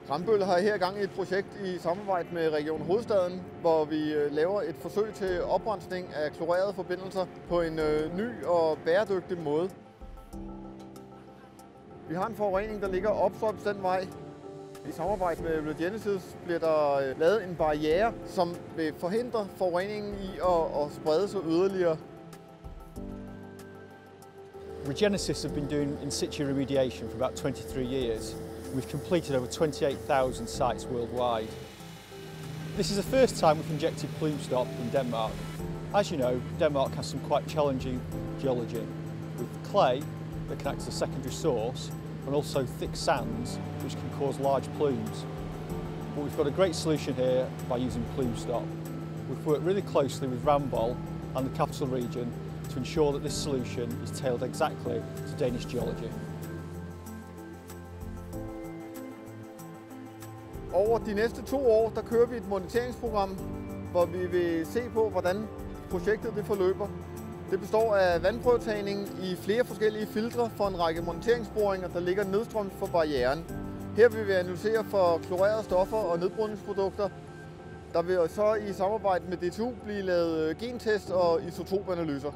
Rambøll har her gang i et projekt i samarbejde med Region Hovedstaden, hvor vi laver et forsøg til oprensning af klorerede forbindelser på en ny og bæredygtig måde. Vi har en forurening, der ligger opstrøms den vej. I samarbejde med Regenesis bliver der lavet en barriere, som vil forhindre forureningen i at sprede sig yderligere. Regenesis have been doing in situ remediation for about 23 years. We've completed over 28,000 sites worldwide. This is the first time we've injected plume stop in Denmark. As you know, Denmark has some quite challenging geology, with clay that can act as a secondary source and also thick sands which can cause large plumes. But we've got a great solution here by using plume stop. We've worked really closely with Rambøll and the capital region to ensure that this solution is tailored exactly to Danish geology. Over de næste 2 år, der kører vi et moniteringsprogram, hvor vi vil se på, hvordan projektet det forløber. Det består af vandprøvetagning i flere forskellige filtre for en række moniteringsboringer, der ligger nedstrøms for barrieren. Her vil vi analysere for klorerede stoffer og nedbrydningsprodukter. Der vil så i samarbejde med DTU blive lavet gentest og isotopanalyser.